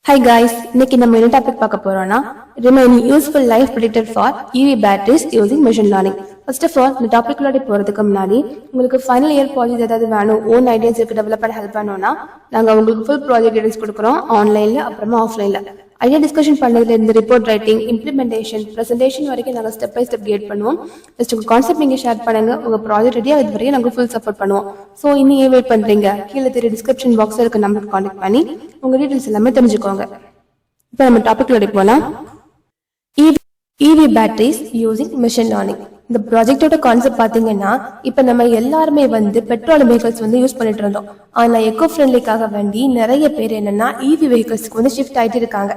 Hi guys, இன்னைக்கு நம்ம என்ன டாபிக் பார்க்க போறோம்னா remain useful life predicted for EV batteries using machine learning. First of all, இந்த டாபிக் உள்ளாடி போறதுக்கு முன்னாடி உங்களுக்கு ஃபைனல் இயர் ப்ராஜெக்ட் ஏதாவது வேணும், ஓன் ஐடியாஸ் இருக்கு டெவலப் பண்ண ஹெல்ப் பண்ணணும்னா நாங்க உங்களுக்கு ஃபுல் ப்ராஜெக்ட் டீடைல்ஸ் கொடுக்குறோம் ஆன்லைன்ல அப்புறமா ஆஃப்லைன்ல. ஐடியா டிஸ்கஷன் பண்ணதுல இருந்து ரிப்போர்ட் ரைட்டிங், இம்ப்ளிமெண்டேஷன், பிரசன்டேஷன் வரைக்கும் நாங்கள் ஸ்டெப் பை ஸ்டெப் கைட் பண்ணுவோம். ஜஸ்ட் உங்க கான்செப்ட் நீங்க ஷேர் பண்ணுங்க, உங்க ப்ராஜெக்ட் ரெடியா இது வரையும் நாங்கள் ஃபுல் சப்போர்ட் பண்ணுவோம். ஸோ இன்னும் ஏன் வெயிட் பண்றீங்க? கீழே தெரிய டிஸ்கிரிப்ஷன் பாக்ஸ்ல இருக்க நம்பருக்கு கான்டாக்ட் பண்ணி உங்க டீடைல்ஸ் எல்லாமே தெரிஞ்சுக்கோங்க. இப்போ நம்ம டாபிக்ல போலாம். இவி பேட்டரிஸ் யூசிங் மிஷின் லேர்னிங். இந்த ப்ராஜெக்டோட கான்செப்ட் பாத்தீங்கன்னா, இப்ப நம்ம எல்லாருமே பெட்ரோல் வெஹிக்கிள்ஸ் யூஸ் பண்ணிட்டு இருந்தோம். ஆனா எக்கோ ஃப்ரெண்ட்லிக்காக வேண்டி நிறைய பேர் என்னன்னா இவி வெஹிக்கிள்ஸ்க்கு ஷிஃப்ட் ஆயிட்டு இருக்காங்க.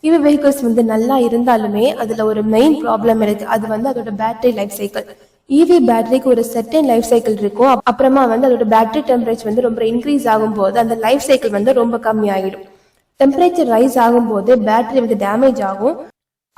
இவி வெஹிக்கிள்ஸ் நல்லா இருந்தாலுமே அதுல ஒரு மெயின் ப்ராப்ளம் இருக்கு. அது அதோட பேட்டரி லைஃப் சைக்கிள். இவி பேட்டரிக்கு ஒரு செர்டைன் லைஃப் சைக்கிள் இருக்கும். அப்புறமா அதோட பேட்டரி டெம்பரேச்சர் ரொம்ப இன்க்ரீஸ் ஆகும் போது அந்த லைஃப் சைக்கிள் ரொம்ப கம்மி ஆகிடும். டெம்பரேச்சர் ரைஸ் ஆகும் போது பேட்டரி டேமேஜ் ஆகும்.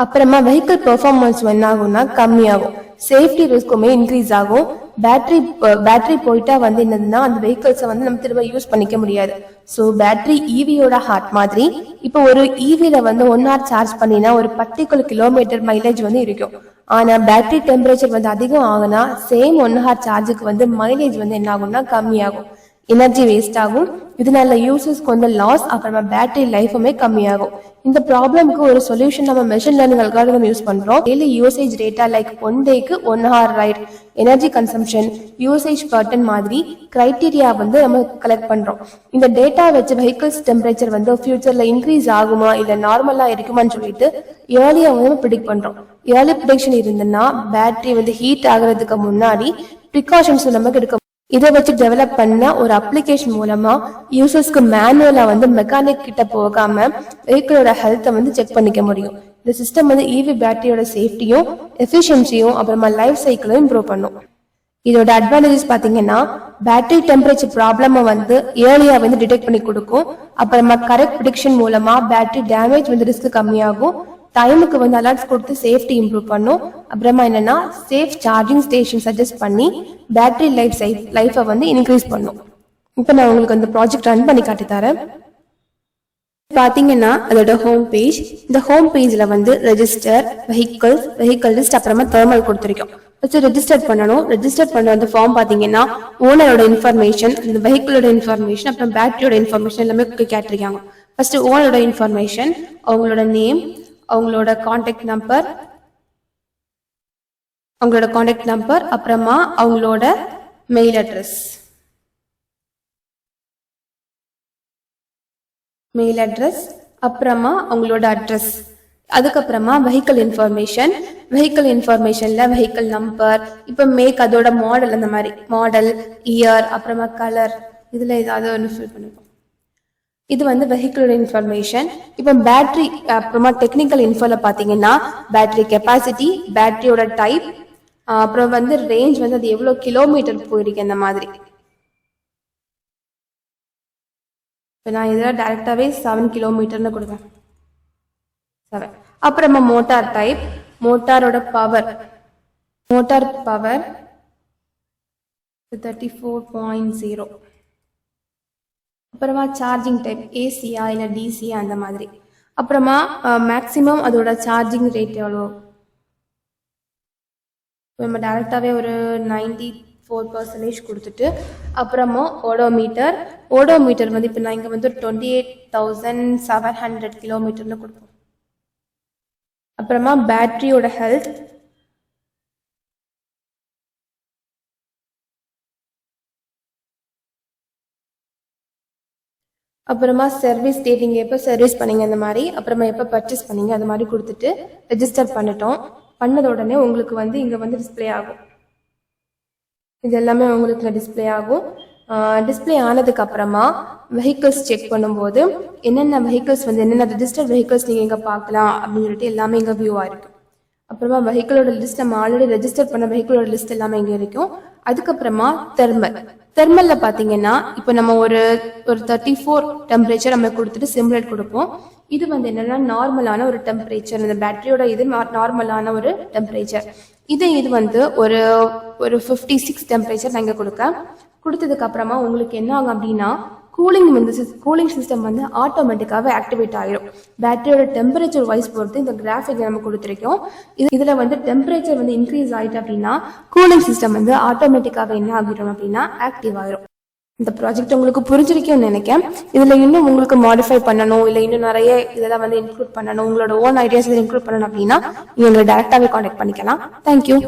அப்புறமா வெஹிக்கிள் பெர்ஃபார்மன்ஸ் என்ன ஆகும்னா கம்மியாகும். சேஃப்டி ரிஸ்க்குமே இன்க்ரீஸ் ஆகும். பேட்டரி போயிட்டா என்னதுன்னா அந்த வெஹிக்கிள்ஸை நம்ம திரும்ப யூஸ் பண்ணிக்க முடியாது. ஸோ பேட்டரி இவியோட ஹார்ட் மாதிரி. இப்போ ஒரு இவில 1 hour சார்ஜ் பண்ணினா ஒரு பர்டிகுலர் கிலோமீட்டர் மைலேஜ் இருக்கும். ஆனா பேட்டரி டெம்பரேச்சர் அதிகம் ஆகுனா சேம் 1 hour சார்ஜுக்கு மைலேஜ் என்ன ஆகும்னா கம்மியாகும். எனர்ஜி வேஸ்ட் ஆகும். இதனால யூசர்ஸ்க்கு லாஸ், அப்புறமா பேட்டரி லைஃபுமே கம்மியாகும். இந்த ப்ராப்ளம்க்கு ஒரு சொல்யூஷன் நம்ம மெஷின் லேர்னிங் அல்காரிதம் யூஸ் பண்றோம். டெய்லி யூசேஜ் டேட்டா லைக் 1 டேக்கு 1 hour right, energy consumption, usage burden மாதிரி கிரைட்டீரியா நம்ம கலெக்ட் பண்றோம். இந்த டேட்டா வச்சு வெஹிக்கிள்ஸ் டெம்பரேச்சர் ஃபியூச்சர்ல இன்க்ரீஸ் ஆகுமா இல்ல நார்மலா இருக்குமான்னு சொல்லிட்டு ஏர்லியா ப்ரிடிக்ட் பண்றோம். ஏர்லி ப்ரிடிக்ஷன் இருந்ததுன்னா பேட்டரி ஹீட் ஆகுறதுக்கு முன்னாடி ப்ரிகாஷன்ஸ் நமக்கு எடுக்க. இதை வச்சு டெவலப் பண்ண ஒரு அப்ளிகேஷன் மூலமா யூசர்ஸ்க்கு மேனுவலா மெக்கானிக் கிட்ட போகாம வெஹிக்கிளோட ஹெல்த்தை செக் பண்ணிக்க முடியும். இந்த சிஸ்டம் இவி பேட்டரியோட சேஃப்டியும் எஃபிஷியன்சியும் அப்புறமா லைஃப் சைக்கிளும் இம்ப்ரூவ் பண்ணும். இதோட அட்வான்டேஜஸ் பாத்தீங்கன்னா, பேட்டரி டெம்பரேச்சர் ப்ராப்ளம் ஏர்லியா டிடெக்ட் பண்ணி கொடுக்கும். அப்புறமா கரெக்ட் ப்ரிடிக்ஷன் மூலமா பேட்டரி டேமேஜ் ரிஸ்க் கம்மியாகும். டைமுக்கு அலர்ட்ஸ் கொடுத்து சேஃப்டி இம்ப்ரூவ் பண்ணும். அப்புறமா என்னன்னா சேஃப் சார்ஜிங் ஸ்டேஷன் சஜஸ்ட் பண்ணி பேட்டரி லைஃபை இன்க்ரீஸ் பண்ணும். இப்போ நான் உங்களுக்கு அந்த ப்ராஜெக்ட் ரன் பண்ணி காட்டி தரேன். பாத்தீங்கன்னா அதோட ஹோம் பேஜ். இந்த ஹோம் பேஜ்ல ரெஜிஸ்டர், வெஹிக்கிள் லிஸ்ட், அப்புறமா தெர்மல் கொடுத்துருக்கோம். ரெஜிஸ்டர் பண்ணணும். ரெஜிஸ்டர் பண்ண அந்த ஃபார்ம் பாத்தீங்கன்னா ஓனரோட இன்ஃபர்மேஷன், இந்த வெஹிக்கிளோட இன்ஃபர்மேஷன், அப்புறம் பேட்டரியோட இன்ஃபர்மேஷன் எல்லாமே கேட்டிருக்காங்க. ஃபர்ஸ்ட் ஓனரோட இன்ஃபர்மேஷன், அவங்களோட நேம், அவங்களோட கான்டாக்ட் நம்பர், அப்புறமா அவங்களோட மெயில் அட்ரஸ், அப்புறமா அவங்களோட அட்ரஸ். அதுக்கப்புறமா வெஹிக்கிள் இன்ஃபர்மேஷன்ல வெஹிக்கிள் நம்பர், இப்ப மேக், அதோட மாடல், அந்த மாதிரி மாடல், இயர், அப்புறமா கலர், இதுல ஏதாவது ஒன்று ஃபில் பண்ணிப்போம். இது வெஹிக்கிளோட இன்ஃபர்மேஷன். இப்போ பேட்டரி அப்புறமா டெக்னிக்கல் இன்ஃபோல பாத்தீங்கன்னா பேட்டரி கெப்பாசிட்டி, பேட்டரியோட டைப், அப்புறம் ரேஞ்ச் அது எவ்வளவு கிலோமீட்டர் போயிருக்கு அந்த மாதிரி. இப்போ நான் இதில் டைரக்டாவே 7 கிலோமீட்டர்னு கொடுப்பேன். 7. அப்புறமா மோட்டார் டைப், மோட்டாரோட பவர் 34.0. அப்புறமா சார்ஜிங் டைப் ஏசியா இல்ல டிசியா அந்த மாதிரி. அப்புறமா மேக்சிமம் அதோட சார்ஜிங் ரேட் எவ்வளோ. நம்ம டைரக்டாவே ஒரு 94% கொடுத்துட்டு, அப்புறமா ஓடோமீட்டர் இப்போ நான் இங்க 28,700 கிலோமீட்டர்னு கொடுப்போம். அப்புறமா பேட்டரியோட ஹெல்த், அப்புறமா சர்வீஸ் டேட், நீங்க எப்போ சர்வீஸ் பண்ணீங்க அந்த மாதிரி, அப்புறமா எப்போ பர்ச்சேஸ் பண்ணீங்க அந்த மாதிரி கொடுத்துட்டு ரெஜிஸ்டர் பண்ணிட்டோம். பண்ணத உடனே உங்களுக்கு இங்க டிஸ்பிளே ஆகும். இது எல்லாமே உங்களுக்கு டிஸ்பிளே ஆகும். டிஸ்பிளே ஆனதுக்கு அப்புறமா வெஹிக்கிள்ஸ் செக் பண்ணும்போது என்னென்ன வெஹிக்கிள்ஸ் என்னென்ன ரெஜிஸ்டர்ட் வெஹிக்கிள்ஸ் நீங்க இங்க பார்க்கலாம் அப்படின்னு சொல்லிட்டு எல்லாமே இங்க வியூவா இருக்கு. அப்புறமா வெஹிக்கிளோட லிஸ்ட், நம்ம ஆல்ரெடி ரெஜிஸ்டர் பண்ண வெஹிக்கிளோட லிஸ்ட் எல்லாமே இங்க இருக்கும். அதுக்கப்புறமா தெர்மல்ல பாத்தீங்கன்னா இப்போ நம்ம ஒரு 34 டெம்பரேச்சர் நம்ம கொடுத்துட்டு சிமுலேட் கொடுப்போம். இது என்னன்னா நார்மலான ஒரு டெம்பரேச்சர், இந்த பேட்டரியோட இது நார்மலான ஒரு டெம்பரேச்சர். இது ஒரு 56 டெம்பரேச்சர் நாங்க கொடுத்ததுக்கு அப்புறமா உங்களுக்கு என்ன ஆகும் அப்படின்னா கூலிங் சிஸ்டம் வந்து ஆட்டோமேட்டிக்காவே ஆக்டிவேட் ஆயிரும். பேட்டரியோட டெம்பரேச்சர் வைஸ் பொறுத்து இந்த கிராஃபிக் நம்ம கொடுத்துருக்கோம். இதுல வந்து டெம்பரேச்சர் வந்து இன்க்ரீஸ் ஆயிட்டு அப்படின்னா கூலிங் சிஸ்டம் வந்து ஆட்டோமேட்டிக்காவே என்ன ஆகிடும் அப்படின்னா ஆக்டிவ் ஆயிரும். இந்த ப்ராஜெக்ட் உங்களுக்கு புரிஞ்சிருக்கும்னு நினைக்கிறேன். இதுல இன்னும் உங்களுக்கு மாடிஃபை பண்ணணும், இல்ல இன்னும் நிறைய இதெல்லாம் வந்து இன்க்ளூட் பண்ணணும், உங்களோட ஓன் ஐடியாஸ் இன்க்ளூட் பண்ணணும் அப்படின்னா நீங்க எங்களை டைரக்டாவே கான்டாக்ட் பண்ணிக்கலாம். தேங்க்யூ.